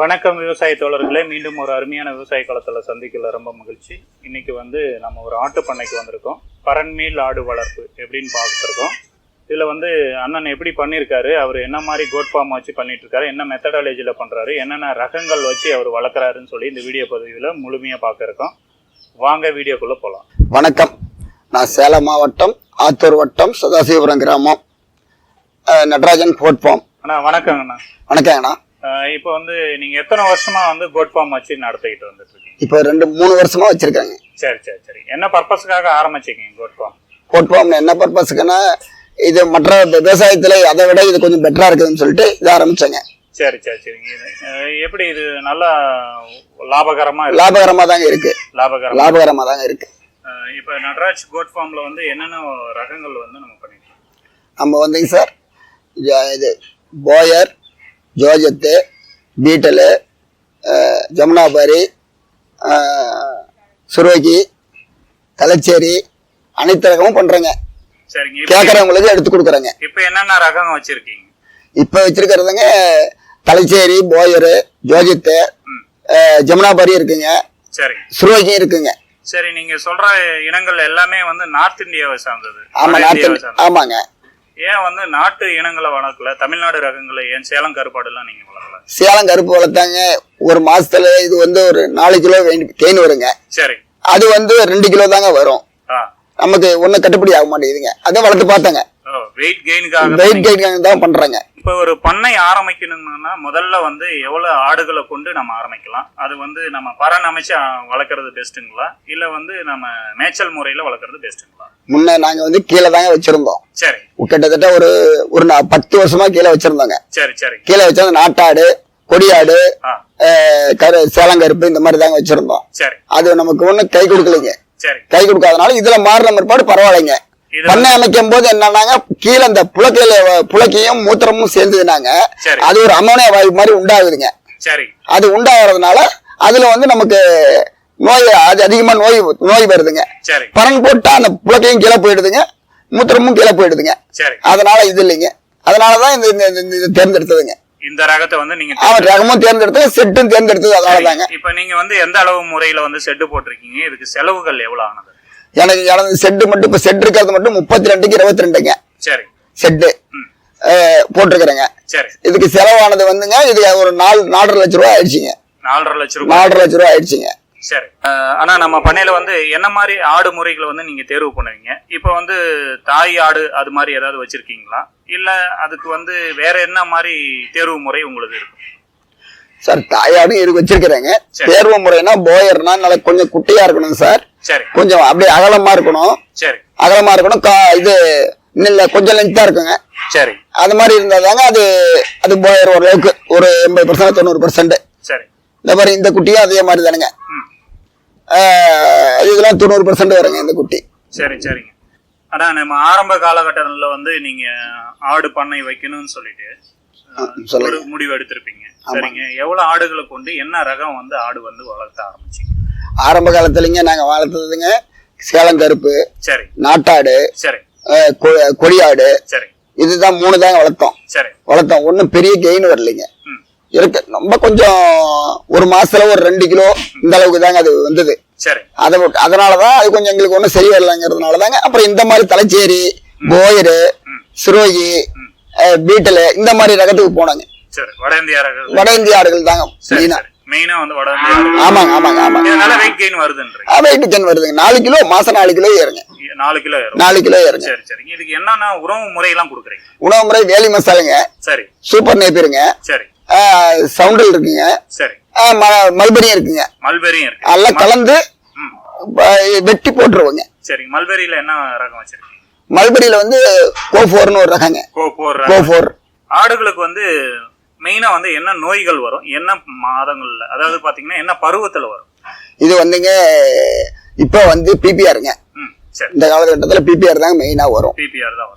வணக்கம் விவசாய தோழர்களே, மீண்டும் ஒரு அருமையான விவசாய களத்தில் சந்திக்கல ரொம்ப மகிழ்ச்சி. இன்னைக்கு நம்ம ஒரு ஆட்டு பண்ணைக்கு வந்திருக்கோம். பரன்மேல் ஆடு வளர்ப்பு எப்படின்னு பார்த்துருக்கோம். இதில் அண்ணன் எப்படி பண்ணியிருக்காரு, அவர் என்ன மாதிரி கோட் ஃபார்ம் வச்சு பண்ணிட்டு இருக்காரு, என்ன மெத்தடாலஜியில் பண்ணுறாரு, என்னென்ன ரகங்கள் வச்சு அவர் வளர்க்குறாருன்னு சொல்லி இந்த வீடியோ பதிவில் முழுமையாக பார்க்க இருக்கோம். வாங்க வீடியோக்குள்ளே போகலாம். வணக்கம், நான் சேலம் மாவட்டம் ஆத்தூர் வட்டம் சதாசிவபுரம் கிராமம் நடராஜன் கோட் ஃபார்ம். அண்ணா வணக்கங்கண்ணா. வணக்கங்கண்ணா. இப்போ நீங்க எத்தனை வருஷமா கோட் ஃபார்ம் வச்சு நடத்திக்கிட்டு வந்துட்டு இருக்கீங்க? இப்போ 2-3 வருஷமா வச்சிருக்காங்க. சரி சரி சரி. என்ன பர்பஸ்க்காக ஆரம்பிச்சிங்க கோட் ஃபார்ம்? கோட் ஃபார்ம் என்ன பர்பஸ்க்குன்னா, இது மற்ற விவசாயத்துல அதை விட இது கொஞ்சம் பெட்டரா இருக்குதுன்னு சொல்லிட்டு இதை ஆரம்பிச்சாங்க. சரி சரி சரிங்க. எப்படி இது நல்லா லாபகரமா தாங்க இருக்கு. லாபகரமா தாங்க இருக்கு. இப்போ நடராஜ் கோட் ஃபார்ம்ல என்னென்ன ரகங்கள் நம்ம பண்ணிருக்கோம்? நம்ம சார் இது போயர், ஜோஜத்து, பீட்டலு, ஜமுனாபாரி, சுரோகி, தலச்சேரி அனைத்து ரகமும் பண்றேங்க. சரிங்க. கேட்கறவங்களுக்கு எடுத்து கொடுக்குறேங்க. இப்போ என்னென்ன ரகம் வச்சிருக்கீங்க? இப்போ வச்சிருக்கிறதுங்க தலச்சேரி, போயரு, ஜோஜத்து, ஜமுனாபாரி இருக்குங்க. சரி. சுரோகி இருக்குங்க. சரி, நீங்க சொல்ற இனங்கள் எல்லாமே நார்த் இந்தியாவை சார்ந்தது. ஆமாங்க. ஏன் நாட்டு இனங்களை வளர்க்கல, தமிழ்நாடு ரகங்களை ஏன் சேலம் கருப்பாடு எல்லாம் நீங்க வளர்க்கல? சேலம் கருப்பு வளர்த்தாங்க. ஒரு மாசத்துல இது ஒரு 4 கிலோ தேன் வருங்க. சரி. அது 2 கிலோ தாங்க வரும். நமக்கு ஒன்னும் கட்டுப்படி ஆக மாட்டேங்குதுங்க. அதை வளர்த்து பார்த்தாங்க. வெயிட் கெயினுக்காக தான் பண்றாங்க. இப்ப ஒரு பண்ணை ஆரம்பிக்கணும்னா முதல்ல எவ்வளவு ஆடுகளை கொண்டு நம்ம ஆரம்பிக்கலாம்? அது நம்ம பரன் அமைச்சு வளர்க்கறது பெஸ்ட்டுங்களா, இல்ல நம்ம மேய்ச்சல் முறையில வளர்க்கறது பெஸ்ட்டுங்களா? முன்ன நாங்க கீழே தாங்க வச்சிருந்தோம். சரி. கிட்டத்தட்ட ஒரு 10 வருஷமா கீழே வச்சிருந்தோங்க. சரி சரி. கீழே வச்சா நாட்டாடு, கொடியாடு, சேலம் கருப்பு இந்த மாதிரி தாங்க வச்சிருந்தோம். சரி. அது நமக்கு ஒண்ணும் கை கொடுக்கலைங்க. சரி. கை கொடுக்காதனால இதுல மாறின பிற்பாடு பரவாயில்லைங்க. பண்ணை அமைக்கும் போது என்னன்னாங்க, கீழே இந்த புலக்கையும் மூத்திரமும் சேர்ந்ததுனாங்க, அது ஒரு அமோனியா வாயு மாதிரி உண்டாகுதுங்க. சரி. அது உண்டாகிறதுனால அதுல நமக்கு நோய், அது அதிகமா நோய் வருதுங்க. சரி. பரன் போட்டா அந்த புலக்கையும் கீழே போயிடுதுங்க, மூத்திரமும் கீழே போயிடுதுங்க. சரி. அதனால இது இல்லைங்க. அதனாலதான் இந்த தேர்ந்தெடுத்ததுங்க. இந்த ரகத்தை நீங்க ரகமும் தேர்ந்தெடுத்து, செட்டும் தேர்ந்தெடுத்தது அதனாலதாங்க. இப்ப நீங்க எந்த அளவு முறையில செட்டு போட்டிருக்கீங்க? இதுக்கு செலவுகள் எவ்வளவு ஆனது? எனக்கு செட்டு மட்டும், இப்ப செட் இருக்கிறது மட்டும் 32க்கு 22ங்க. சரி. செட்டு போட்டிருக்கிறேங்க. சரி. இதுக்கு செலவானது இது ஒரு 4.5 லட்சம் ரூபாய் ஆயிடுச்சுங்க. 4.5 லட்சம் ரூபாய் ஆயிடுச்சுங்க. சரி. ஆனா நம்ம பண்ணையில என்ன மாதிரி ஆடு முறைகளை நீங்க தேர்வு பண்ணுவீங்க? இப்ப தாய் ஆடு அது மாதிரி ஏதாவது வச்சிருக்கீங்களா, இல்ல அதுக்கு வேற என்ன மாதிரி தேர்வு முறை உங்களுக்கு இருக்கும்? சார், தாயாடும் இருக்கு வச்சிருக்கிறேங்க. தேர்வு முறைனா போயர்னா நல்லா கொஞ்சம் குட்டியா இருக்கணும் சார். சரி. கொஞ்சம் அப்படியே அகலமா இருக்கணும். சரி. அகலமா இருக்கணும். இது இல்ல கொஞ்சம் லென்த்தா இருக்குங்க. சரி. அது மாதிரி இருந்தாதாங்க அது போயர் ஓரளவுக்கு ஒரு 80% 90%. சரி. இந்த மாதிரி இந்த குட்டியும் அதே மாதிரி தானுங்க. இதெல்லாம் 90% வருங்க இந்த குட்டி. சரி சரிங்க. ஆனா நம்ம ஆரம்ப காலகட்டத்துல நீங்க ஆடு பண்ணை வைக்கணும்னு சொல்லிட்டு ஒரு முடிவு எடுத்திருப்பீங்க. சரிங்க. எவ்வளவு ஆடுகளை கொண்டு என்ன ரகம் ஆடு வளர்த்த ஆரம்பிச்சீங்க? ஆரம்ப காலத்துலங்க நாங்க வளர்த்ததுங்க சேலம் கருப்பு. சரி. நாட்டாடு. சரி. கொடியாடு. சரி. இதுதான் 3 தாங்க வளர்த்தோம். சரி. வளர்த்தோம். ஒன்னும் பெரிய கெயின் வரலைங்க. இருக்கு. ரொம்ப கொஞ்சம் ஒரு மாசத்துல ஒரு 2 கிலோ இந்த அளவுக்கு தாங்க அது வந்தது. சரி. அதனாலதான் அது கொஞ்சம் எங்களுக்கு ஒன்னும் சரி வரலங்கிறதுனாலதாங்க அப்புறம் இந்த மாதிரி தலச்சேரி, போயரு, சுரோகி, பீட்டலு இந்த மாதிரி ரகத்துக்கு போனாங்க. வட இந்திய ஆடுகள் தாங்க மெயினா. ஆமாங்க ஆமாங்க ஆமாங்க. வெயிட் கெயின் வருதுன்றீங்க? வெயிட் கெயின் வருதுங்க. 4 கிலோ மாசம் 4 கிலோ ஏறுங்க. 4 கிலோ ஏறுங்க. சரி சரிங்க. இதுக்கு என்னன்னா உணவு முறை எல்லாம் கொடுக்குறீங்க? உணவு முறை வேலி மசாலுங்க. சரி. சூப்பர் நேப்பிருங்க. சரி. சவுண்டல் இருக்குங்க. சரி. மல்பெரியும் இருக்குங்க. மல்பெரியும் இருக்கு. எல்லாம் கலந்து வெட்டி போட்டுருவோங்க. சரி. மல்பெரியில என்ன ரகம் வச்சிருக்கீங்க? மல்பெரியில கோஃபோர்னு ஒரு ரகங்க. கோஃபோர். ஆடுகளுக்கு மெயினா என்ன நோய்கள் வரும், என்ன மாதங்கள்ல, அதாவது பாத்தீங்கன்னா என்ன பருவத்துல வரும்? இது இப்ப பிபிஆருங்க. இந்த காலகட்டத்துல பிபிஆர் தாங்க மெயினா வரும்.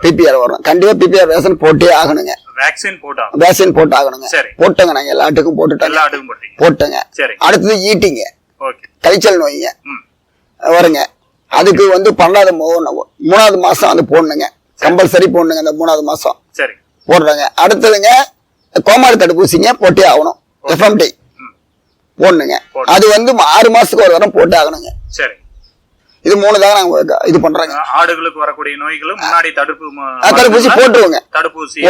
பிபிஆர் வரும். கண்டிப்பா பிபிஆர் வேக்சின் போட்டே ஆகணுங்க. வேக்சின் போட்டு ஆகணுங்க. போட்டங்க. நாங்க எல்லாத்துக்கும் போட்டங்க. அடுத்தது ஈட்டிங்க. கழிச்சல் நோய்ங்க வருங்க. அதுக்கு 3வது மாசம் போடணுங்க. கம்பல்சரி போடணுங்க. அந்த 3வது மாசம் போடுறாங்க. அடுத்ததுங்க கோமாரி தடுப்பூசிங்க போட்டே ஆகணும். எஃப்எம்டி போடணுங்க. அது வந்து 6 மாசத்துக்கு ஒரு தரம் போட்டு ஆகணுங்க. சரி. இது 3 தாங்க நாங்க இது பண்றாங்க. ஆடுகளுக்கு வரக்கூடிய நோய்களும் முன்னாடி தடுப்பூசி போட்டுருவோங்க. தடுப்பூசி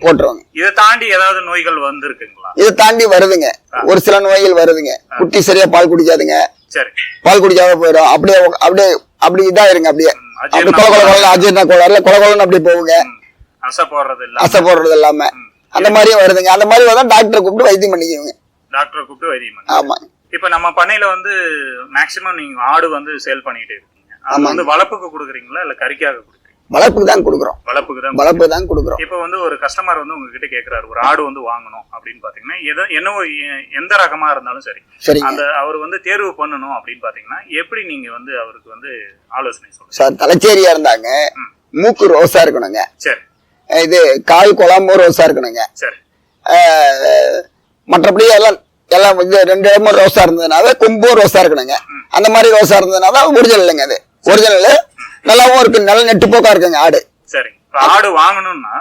போட்டுருவாங்க. இதை தாண்டி ஏதாவது நோய்கள் வந்திருக்குங்களா? இதை தாண்டி வருதுங்க. ஒரு சில நோய்கள் வருதுங்க. குட்டி சரியா பால் குடிக்காதுங்க. சரி. பால் குடிக்காத போயிடும். அப்படி இதாயிருங்க. அப்படியே அஜீரண கோளாறுல கொலகொலன்னு அப்படியே போகுங்க. அசை போடுறது இல்லாம அந்த மாதிரியும் வருதுங்க. அந்த மாதிரி வந்தா டாக்டரை கூப்பிட்டு வைத்தியம் பண்ணிக்குவீங்க. டாக்டரை கூப்பிட்டு வைத்தியம். ஆமா. இப்ப நம்ம பண்ணையில வந்து மேக்சிமம் நீங்க ஆடு வந்து சேல் பண்ணிட்டே இருக்கீங்க. அது வந்து வளர்ப்புக்கு கொடுக்குறீங்களா இல்ல கறிக்காக கொடுக்குறீங்க? வளர்ப்புக்கு தான் கொடுக்குறோம். வளர்ப்பு தான் கொடுக்குறோம். இப்ப வந்து ஒரு கஸ்டமர் வந்து உங்ககிட்ட கேக்குறாரு ஒரு ஆடு வந்து வாங்கணும் அப்படின்னு பாத்தீங்கன்னா எந்த ரகமா இருந்தாலும் சரி அந்த அவர் வந்து தேர்வு பண்ணணும் அப்படின்னு பாத்தீங்கன்னா எப்படி நீங்க வந்து அவருக்கு வந்து ஆலோசனை சொல்லுங்க? சார் தலைச்சேரியா இருந்தாங்க. மூக்கு ரோஸா இருக்கணுங்க. சரி. இது கால் குழம்பு ரோஸா இருக்கணுங்க. சரி. மற்றபடி எல்லாம் இது 2 இடமும் ரோஸா இருந்ததுனால கொம்பும் ரோஸா இருக்கணுங்க. அந்த மாதிரி ரோஸா இருந்ததுனால ஒரிஜினல் இல்லைங்க. அது ஒரிஜினல் நல்லாவும் இருக்கு. நல்ல நெட்டு போக்கா இருக்குங்க ஆடு. சரி. ஆடு வாங்கணும்னா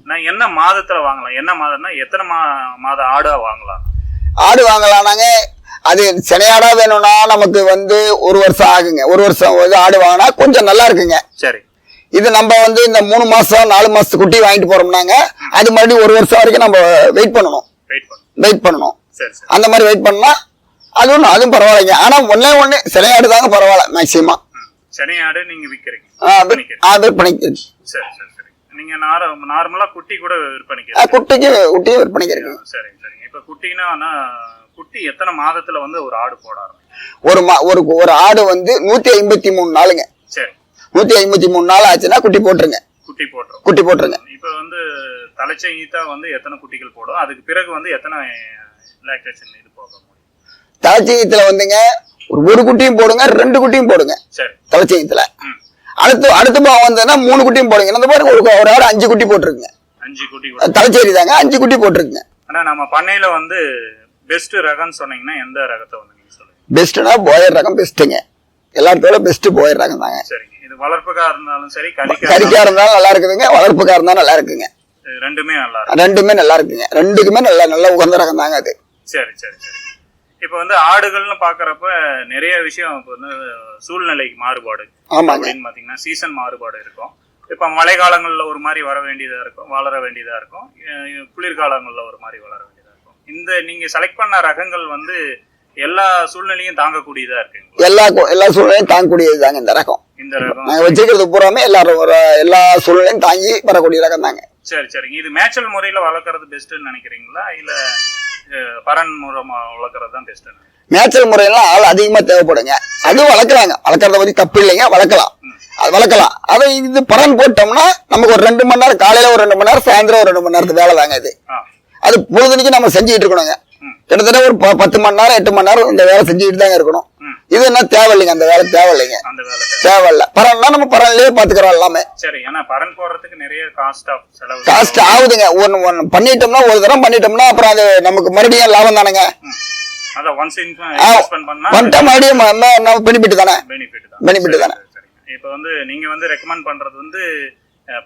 நான் என்ன மாதத்துல வாங்கலாம்? என்ன மாதம்னா எத்தனை மாத ஆடா வாங்கலாம்? ஆடு வாங்கலாம்னாங்க. அது சினையாடா வேணும்னா நமக்கு வந்து 1 வருஷம் ஆகுங்க. 1 வருஷம் ஆடு வாங்கினா கொஞ்சம் நல்லா இருக்குங்க. சரி. இது நம்ம வந்து இந்த 3 மாசம் 4 மாசத்து குட்டி வாங்கிட்டு போறோம்னாங்க அது மறுபடியும் 1 வருஷம் வரைக்கும் நம்ம வெயிட் பண்ணணும். அந்த மாதிரி வெயிட் பண்ணா அதுவும் பரவாயில்லைங்க. ஆனா ஒண்ணே சினையாடு தாங்க பரவாயில்ல. மேக்சிமம் சினையாடு நீங்க விக்கிறீங்க? விற்பனைக்கு. சரி. நீங்க நார்மலா குட்டி கூட விற்பனைக்கு? குட்டியும் விற்பனைக்கு. சரி. இப்ப குட்டினா குட்டி எத்தனை மாதத்துல வந்து ஒரு ஆடு போட ஆரம்பிக்கும்? ஒரு ஆடு வந்து 153 நாளுங்க. சரி. 153 நாள் ஆச்சுன்னா குட்டி போட்டுருங்க. குட்டி போட்டுருங்க. இப்ப வந்து தலைச்சீத்தா வந்து எத்தனை குட்டிகள் போடும்? அதுக்கு பிறகு வந்து எத்தனை லாக்டேஷன் இது போகும்? தலைச்சீத்துல வந்துங்க ஒரு குட்டியும் போடுங்க, 2 குட்டியும் போடுங்க. சரி. தலைச்சீத்துல அடுத்த பாவம் வந்ததுன்னா 3 குட்டியும் போடுங்க. அந்த மாதிரி ஒரு ஆடு 5 குட்டி போட்டுருக்குங்க. 5 குட்டி தலைச்சேரி தாங்க 5 குட்டி போட்டுருக்குங்க. ஆனா நம்ம பண்ணையில வந்து பெஸ்ட் ரகம்னு சொன்னீங்கன்னா எந்த ரகத்தை வந்து நீங்க சொல்லுங்க? பெஸ்ட்னா போயர் ரகம் பெஸ்ட்டுங்க. எல்லாத்தோட பெஸ்ட் போயர் ரகம் தாங்க. சரிங்க. இது வளர்ப்புக்கா இருந்தாலும் சரி கறிக்கா இருந்தாலும் நல்லா இருக்குதுங்க. வளர்ப்புக்கா இருந்தாலும் நல்லா இருக்குங்க. ரெண்டுமே நல்லா இருக்குங்க. ரெண்டுக்குமே நல்ல உகந்த ரகம் தாங்க அது. சரி. இப்ப வந்து ஆடுகள்னு பாக்குறப்ப நிறைய விஷயம் இப்ப வந்து சூழ்நிலைக்கு மாறுபாடு அப்படின்னு பாத்தீங்கன்னா சீசன் மாறுபாடு இருக்கும். இப்ப மழை காலங்கள்ல ஒரு மாதிரி வளர வேண்டியதா இருக்கும். குளிர்காலங்கள்ல ஒரு மாதிரி வளர வேண்டியதா இருக்கும். இந்த நீங்க செலக்ட் பண்ண ரகங்கள் வந்து எல்லா சூழ்நிலையும் தாங்கக்கூடியதா இருக்குங்க. எல்லா சூழ்நிலையும் தாங்கக்கூடியது தாங்க இந்த ரகம். நாங்க வச்சிருக்கிறது பூராமே எல்லா சூழ்நிலையும் தாங்கி வரக்கூடிய ரகம் தாங்க. சரிங்க. இது மேய்ச்சல் முறையில வளர்க்கறது பெஸ்ட்னு நினைக்கிறீங்களா இல்ல பரன் மூலமா வளர்க்கறது தான் பெஸ்ட்? மேய்ச்சல் முறையெல்லாம் ஆள் அதிகமா தேவைப்படுங்க. அதுவும் வளர்க்கறத பத்தி தப்பு இல்லைங்க. வளர்க்கலாம். அதை இது பரன் போட்டோம்னா நமக்கு ஒரு 2 மணி நேரம், காலையில ஒரு 2 மணி நேரம், சாயந்தரம் ஒரு 2 மணி நேரத்துக்கு வேலை தாங்க இது. அது பொழுதுனிக்கு நம்ம செஞ்சுட்டு இருக்கணுங்க. கிட்டத்தட்ட ஒரு 10 மணி நேரம் 8 மணி நேரம் இந்த வேலை செஞ்சுட்டு தாங்க இருக்கணும். இது என்ன தேவையில்லைங்க. அந்த வேலை தேவையில்ல. பரன்னா நம்ம பரன்லயே பாத்துக்கிறோம் எல்லாமே. சரி. ஆனா பரன் போடுறதுக்கு நிறைய காஸ்ட் ஆகுதுங்க. ஒன்னு பண்ணிட்டோம்னா ஒரு தரம் பண்ணிட்டோம்னா அப்புறம் அது நமக்கு மறுபடியும் லாபம் தானேங்க. மறுபடியும் பெனிஃபிட் தானே. இப்ப வந்து நீங்க வந்து ரெக்கமெண்ட் பண்றது வந்து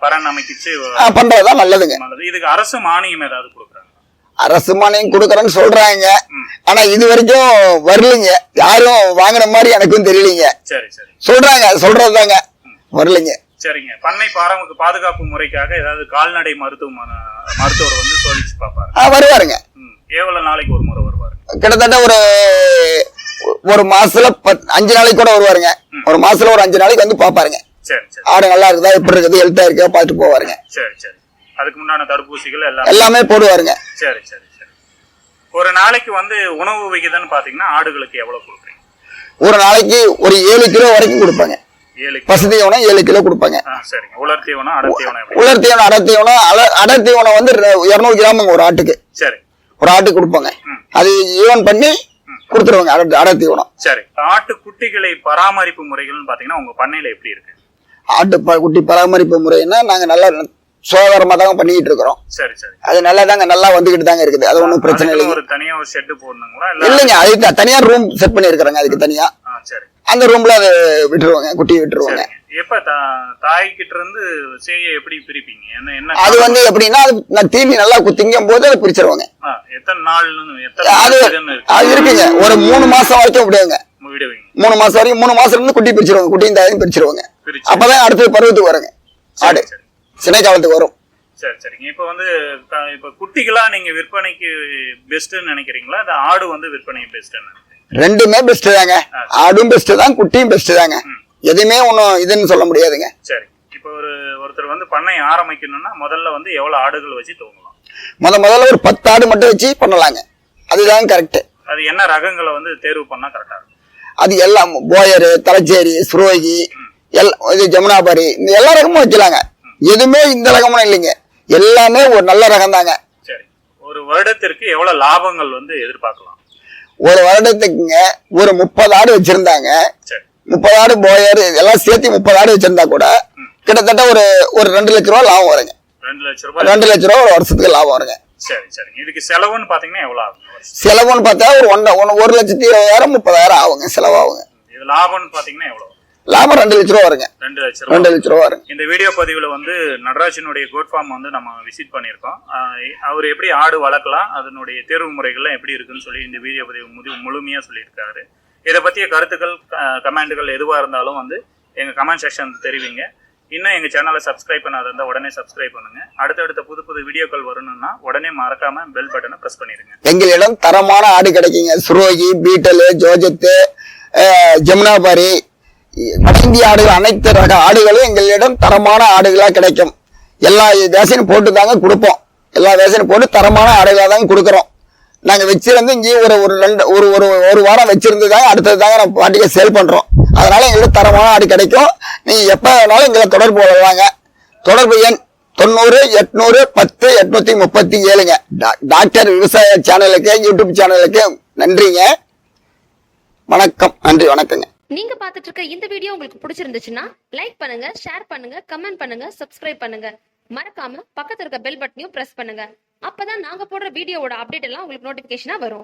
பரன் அமைக்கிச்சு பண்றதுதான் நல்லதுங்க. இதுக்கு அரசு மானியம் ஏதாவது கொடுக்குறாங்க? அரசு மானியம் கொடுக்கறேன்னு சொல்றாங்க. ஆனா இது வரைக்கும் வரலைங்க. யாரும் வாங்கின மாதிரி எனக்கும் தெரியலீங்க. சொல்றதுதாங்க வரலைங்க. சரிங்க. பண்ணை பாதுகாப்பு முறைக்காக ஏதாவது கால்நடை மருத்துவர் வந்து சோதிச்சு பாப்பாரு? வருவாருங்க. எவ்வளவு நாளைக்கு ஒரு முறை வருவாரு? கிட்டத்தட்ட ஒரு மாசத்துல 5 நாளைக்கு கூட வருவாருங்க. ஒரு மாசத்துல ஒரு 5 நாளைக்கு வந்து பாப்பாருங்க. ஆடு நல்லா இருக்குதா, எப்படி இருக்குது, ஹெல்த்தா இருக்கா பாத்துட்டு போவாருங்க. சரி. அதுக்கு முன்னாடி தடுப்பூசிகள் எல்லாமே போடுவாருங்க. சரி. ஒரு நாளைக்கு வந்து உணவு விகிதம்னு பாத்தீங்கன்னா ஆடுகளுக்கு எவ்வளவு கொடுக்குறீங்க? ஒரு நாளைக்கு ஒரு 7 கிலோ வரைக்கும் கொடுப்பாங்க. பசு தீவனம் 7 கிலோ கொடுப்பாங்க. சரிங்க. உலர் தீவனம் அடர் தீவனம் வந்து 200 கிராம் ஒரு ஆட்டுக்கு. சரி. ஒரு ஆட்டுக்கு கொடுப்பாங்க. அது ஈவன் பண்ணி கொடுத்துருவாங்க அடர் தீவனம். சரி. ஆட்டு குட்டிகளை பராமரிப்பு முறைகள்னு பாத்தீங்கன்னா உங்க பண்ணையில எப்படி இருக்கு? ஆட்டு குட்டி பராமரிப்பு முறைன்னா நாங்க நல்லா சுகாதாரமா தான் பண்ணிட்டு இருக்கிறோம். சரி. அது நல்லா வந்துகிட்டு தாங்க இருக்குது. அது ஒன்றும் பிரச்சனை இல்லைங்க. ஒரு தனியா ஒரு ஷெட் போடணுங்களா? இல்லைங்க. அதுக்கு தனியா ரூம் செட் பண்ணி இருக்கிறாங்க. அதுக்கு தனியா அந்த ரூம்ல அது விட்டுருவாங்க. குட்டி விட்டுருவாங்க. எப்ப தாய்கிட்ட இருந்து சேயை எப்படி பிரிப்பீங்க? என்ன அது வந்து எப்படின்னா நான் தீனி நல்லா திங்கும் போது அதை பிரிச்சிருவாங்க. எத்தனை நாள் அது இருக்குங்க, ஒரு 3 மாசம் வரைக்கும் விடுவாங்க. 3 மாசம் வரைக்கும், 3 மாசம் இருந்து குட்டி பிரிச்சிருவாங்க, குட்டியும் தாயும் பிரிச்சிருவாங்க. அப்பதான் அடுத்த பருவத்துக்கு வருங்க ஆடு, சினை காலத்துக்கு வரும். சரி சரிங்க. இப்ப வந்து இப்ப குட்டிகளா நீங்க விற்பனைக்கு பெஸ்ட்னு நினைக்கிறீங்களா, இந்த ஆடு வந்து விற்பனை பெஸ்ட்னு? ரெண்டுமே பெஸ்ட் தாங்க, ஆடும் பெஸ்ட் தான், குட்டியும் பெஸ்ட் தாங்க. எதுவுமே ஒன்றும் இதுன்னு சொல்ல முடியாதுங்க. சரி, இப்போ ஒருத்தர் வந்து பண்ணை ஆரம்பிக்கணும்னா முதல்ல வந்து எவ்வளவு ஆடுகள் வச்சு துவங்கலாம்? முதல்ல ஒரு 10 ஆடு மட்டும் வச்சு பண்ணலாங்க, அதுதான் கரெக்ட். அது என்ன ரகங்களை வந்து தேர்வு பண்ணா கரெக்டா இருக்கும்? அது எல்லாம் போயரு, தலச்சேரி, ഍ᴇᴍ, இது ஜமுனாபாரி, இந்த எல்லா ரகமும் வைக்கலாங்க. எதுவுமே இந்த ரகமும் இல்லைங்க, எல்லாமே ஒரு நல்ல ரகம் தாங்க. சரி, ஒரு வருடத்திற்கு எவ்வளவு லாபங்கள் வந்து எதிர்பார்க்கலாம்? ஒரு வருடத்துக்குங்க ஒரு 30 ஆடு வச்சிருந்தாங்க. 30 ஆடு போயர் எல்லாம் சேர்த்து 30 ஆடு வச்சிருந்தா கூட கிட்டத்தட்ட ஒரு 2 லட்ச ரூபா லாபம் வருங்க. 2 லட்ச ரூபா ஒரு வருஷத்துக்கு லாபம் வருங்க. சரி சரி. இதுக்கு செலவுன்னு பாத்தீங்கன்னா எவ்வளவு ஆகும்? செலவுன்னு பார்த்தா ஒரு 1,20,000 30,000 ஆகுங்க, செலவாகுங்க. இது லாபம்னு பாத்தீங்கன்னா எவ்வளவு? லாபம் 2 லட்ச ரூபா வருங்க. 2 லட்ச ரூபா வருங்க. இந்த வீடியோ பதிவுல வந்து நடராஜனுடைய கோட் ஃபார்ம் வந்து நம்ம விசிட் பண்ணியிருக்கோம். அவர் எப்படி ஆடு வளர்க்கலாம், அதனுடைய தேர்வு முறைகள்லாம் எப்படி இருக்குன்னு சொல்லி இந்த வீடியோ பதிவு முழுமையா சொல்லியிருக்காரு. இதை பற்றிய கருத்துக்கள், கமெண்ட்டுகள் எதுவாக இருந்தாலும் வந்து எங்கள் கமெண்ட் செக்ஷன் தெரிவிங்க. இன்னும் எங்கள் சேனலை சப்ஸ்கிரைப் பண்ணாத இருந்தால் உடனே சப்ஸ்கிரைப் பண்ணுங்கள். அடுத்தடுத்த புது வீடியோக்கள் வரணும்னா உடனே மறக்காமல் பெல் பட்டனை ப்ரெஸ் பண்ணிடுங்க. எங்களிடம் தரமான ஆடு கிடைக்குங்க. ഍ᴇᴍ, பீட்டலு, ஜோஜத்து, ஜமுனாபாரி, வட இந்திய ஆடுகள், அனைத்து ரக ஆடுகளும் எங்களிடம் தரமான ஆடுகளாக கிடைக்கும். எல்லா வேசனையும் போட்டு தாங்க கொடுப்போம், எல்லா வேசனையும் போட்டு தரமான ஆடுகளாக தாங்க கொடுக்குறோம். நாங்க வச்சிருந்து இங்கே ஒரு வாரம் வச்சிருந்துதாங்க அடுத்தது தாங்க நம்ம பாட்டிக்க சேல் பண்றோம். அதனால எங்களுக்கு தரமான ஆடு கிடைக்கும். நீங்க எப்ப வேணாலும் எங்களை தொடர்பு கொள்ளலாங்க. தொடர்பு எண் 90 800 10 837ங்க. டாக்டர் விவசாய சேனலுக்கு, யூடியூப் சேனலுக்கு நன்றிங்க. வணக்கம். நன்றி, வணக்கங்க. நீங்க பாத்துட்டு இருக்க இந்த வீடியோ உங்களுக்கு பிடிச்சிருந்துச்சுன்னா லைக் பண்ணுங்க, ஷேர் பண்ணுங்க, கமெண்ட் பண்ணுங்க, சப்ஸ்கிரைப் பண்ணுங்க. மறக்காம பக்கத்துல இருக்க பெல் பட்டனையும் பிரஸ் பண்ணுங்க. அப்பதான் நாங்க போடுற வீடியோவோட அப்டேட் எல்லாம் உங்களுக்கு நோட்டிபிகேஷனா வரும்.